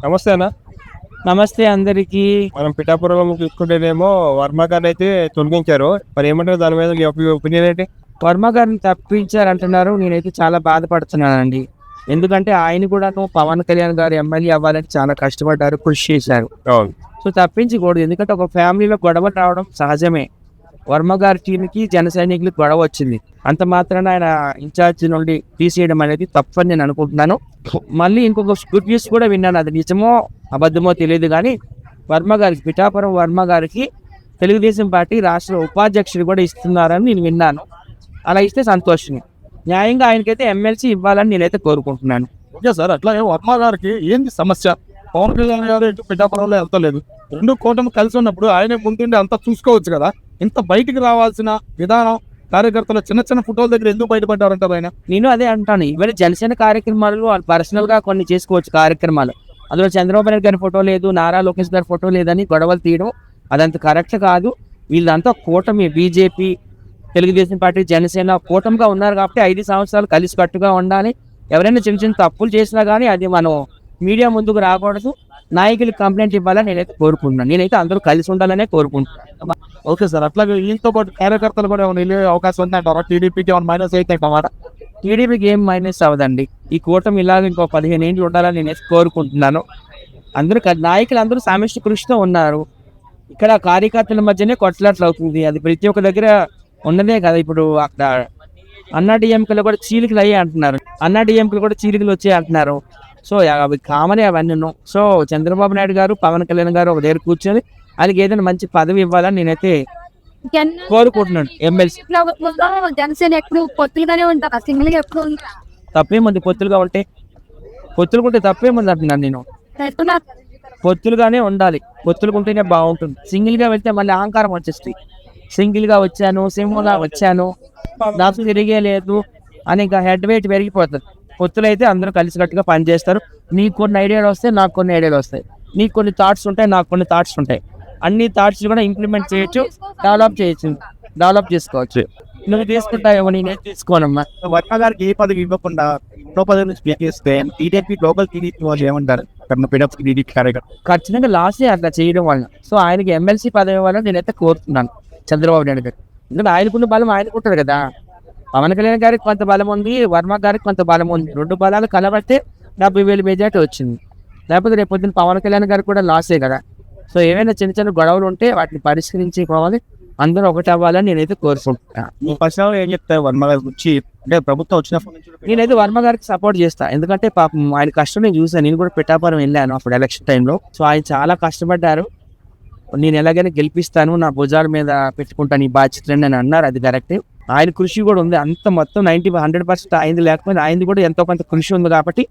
నమస్తే అన్న. నమస్తే అందరికి. మనం పిఠాపురం చూసుకుంటేనేమో వర్మ గారిని అయితే తొలగించారు. మరి ఏమంటారు దాని మీద మీ ఒపీనియన్ ఏంటి? వర్మ గారిని తప్పించారంటున్నారు. నేనైతే చాలా బాధపడుతున్నానండి. ఎందుకంటే ఆయన కూడాను పవన్ కళ్యాణ్ గారు ఎమ్మెల్యే అవ్వాలని చాలా కష్టపడ్డారు, కృషి చేశారు. అవును. సో తప్పించకూడదు. ఎందుకంటే ఒక ఫ్యామిలీలో గొడవలు రావడం సహజమే. వర్మ గారి టీంకి జన సైనికులకు గొడవ వచ్చింది. అంత మాత్రాన ఆయన ఇన్ఛార్జ్ నుండి తీసేయడం అనేది తప్పని నేను అనుకుంటున్నాను. మళ్ళీ ఇంకొక గుడ్ న్యూస్ కూడా విన్నాను. అది నిజమో అబద్ధమో తెలియదు కానీ పిఠాపురం వర్మ గారికి తెలుగుదేశం పార్టీ రాష్ట్ర ఉపాధ్యక్షుడు కూడా ఇస్తున్నారని నేను విన్నాను. అలా ఇస్తే సంతోషమే. న్యాయంగా ఆయనకైతే ఎమ్మెల్సీ ఇవ్వాలని నేనైతే కోరుకుంటున్నాను. ఓకే సార్, అట్లాగే వర్మ గారికి ఏంది సమస్య? పవన్ కళ్యాణ్ గారు ఇటు పిఠాపురంలో వెళ్తలేదు. రెండు కూటమి కలిసి ఉన్నప్పుడు ఆయనే ముందుండి అంతా చూసుకోవచ్చు కదా. ఇంత బయటికి రావాల్సిన విధానం, కార్యకర్తలు చిన్న చిన్న ఫోటోల దగ్గర ఎందుకు బయటపడ్డారంటారు ఆయన? నేను అదే అంటాను. ఇవన్నీ జనసేన కార్యక్రమాలు వాళ్ళు పర్సనల్ గా కొన్ని చేసుకోవచ్చు కార్యక్రమాలు. అందులో చంద్రబాబు నాయుడు గారి ఫోటో లేదు, నారా లోకేష్ గారి ఫోటో లేదని గొడవలు తీయడం అదంత కరెక్ట్ కాదు. వీళ్ళంతా కూటమి, బీజేపీ, తెలుగుదేశం పార్టీ, జనసేన కూటమిగా ఉన్నారు కాబట్టి 5 సంవత్సరాలు కలిసి కట్టుగా ఉండాలి. ఎవరైనా చిన్న చిన్న తప్పులు చేసినా కానీ అది మనం మీడియా ముందుకు రాకూడదు. నాయకులకు కంప్లైంట్ ఇవ్వాలని నేనైతే కోరుకుంటున్నాను. నేనైతే అందరూ కలిసి ఉండాలనే కోరుకుంటున్నాను. ఓకే సార్, అట్లాగే వీళ్ళతో పాటు కార్యకర్తలు కూడా ఏమైనా వెళ్ళే అవకాశం ఉందంటారా? టీడీపీకి ఏమైనా మైనస్ అయితే అన్నమాట. టీడీపీకి ఏం మైనస్ అవ్వదండి. ఈ కూటమి ఇలాగ ఇంకో 15 ఏళ్ళు ఉండాలని నేనైతే కోరుకుంటున్నాను. నాయకులు అందరూ సమిష్టి కృషితో ఉన్నారు. ఇక్కడ కార్యకర్తల మధ్యనే కొట్లాట్లు అవుతుంది. అది ప్రతి ఒక్క దగ్గర ఉన్నదే కదా. ఇప్పుడు అక్కడ అన్నాడీఎంకేలో కూడా చీలికలు అయ్యి అంటున్నారు. అన్నాడీఎంకేలు కూడా చీలికలు వచ్చాయి అంటున్నారు. సో అవి కామనే అవన్నీ. సో చంద్రబాబు నాయుడు గారు, పవన్ కళ్యాణ్ గారు ఒక దగ్గర కూర్చొని వాళ్ళకి ఏదైనా మంచి పదవి ఇవ్వాలని నేనైతే కోరుకుంటున్నాను. ఎమ్మెల్సీ జనసేన ఎప్పుడు పొత్తులుగానే ఉంటారు, సింగిల్ గా ఎప్పుడు తప్పేముంది పొత్తులుగా ఉంటే? పొత్తులుకుంటే తప్పేముంది అంటున్నాను నేను. పొత్తులుగానే ఉండాలి. పొత్తులుకుంటేనే బాగుంటుంది. సింగిల్ గా వెళ్తే మళ్ళీ అహంకారం వచ్చేస్తుంది. సింగిల్ గా వచ్చాను, సింహంగా వచ్చాను, నాకు తిరిగే లేదు అని ఇంకా హెడ్ వెయిట్ పెరిగిపోతుంది. పొత్తులు అయితే అందరూ కలిసికట్టుగా పనిచేస్తారు. నీకు కొన్ని ఐడియాలు వస్తాయి, నాకు కొన్ని ఐడియాలు వస్తాయి. నీకు కొన్ని థాట్స్ ఉంటాయి, నాకు కొన్ని థాట్స్ ఉంటాయి. అన్ని థాట్స్ కూడా ఇంప్లిమెంట్ చేయొచ్చు, డెవలప్ చేసుకోవచ్చు. నువ్వు తీసుకుంటావేమో, నేనే తీసుకోనమ్మా. వర్మ గారికి ఏ పదవి ఇవ్వకుండా ఇంకో పదవి నుంచి చేస్తే టీడీపీ గ్లోబల్ టీడీపీ వాళ్ళు ఏమంటారు? టీడీపీ కార్యకర్త ఖచ్చితంగా లాసే అట్లా చేయడం వల్ల. సో ఆయనకి ఎమ్మెల్సీ పదవి వల్ల నేనైతే కోరుతున్నాను చంద్రబాబు నాయుడు గారు. ఎందుకంటే ఆయనకున్న బలం ఆయనకుంటారు కదా. పవన్ కళ్యాణ్ గారికి కొంత బలం ఉంది, వర్మ గారికి కొంత బలం ఉంది. 2 బలాలు కలబడితే 70,000 మెజార్టీ వచ్చింది. లేకపోతే రేపు పొద్దున్న పవన్ కళ్యాణ్ గారికి కూడా లాసే కదా. సో ఏమైనా చిన్న చిన్న గొడవలు ఉంటే వాటిని పరిష్కరించుకోవాలి. అందరూ ఒకటి అవ్వాలని నేనైతే కోరుకుంటున్నాను. మీ పర్సనల్ ఏం చెప్తారు వర్మ గారి గురించి? అంటే ప్రభుత్వం వచ్చినప్పటి నుంచి నేనైతే వర్మ గారికి సపోర్ట్ చేస్తాను. ఎందుకంటే పాపం ఆయన కష్టం నేను చూసాను. నేను కూడా పిఠాపురం వెళ్ళాను అప్పుడు ఎలక్షన్ టైంలో. సో ఆయన చాలా కష్టపడ్డారు. నేను ఎలాగైనా గెలిపిస్తాను, నా భుజాల మీద పెట్టుకుంటాను ఈ బాధ్యతని నేను అన్నారు. అది కరెక్ట్. ఆయన కృషి కూడా ఉంది. అంత మొత్తం 100% అయింది. లేకపోతే ఆయనది కూడా ఎంతో కొంత కృషి ఉంది కాబట్టి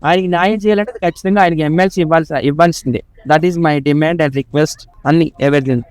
ఆయనకి న్యాయం చేయాలంటే ఖచ్చితంగా ఆయనకి ఎమ్మెల్సీ ఇవ్వాల్సిందే. That is my demand and request. అన్ని ఎవరిథింగ్.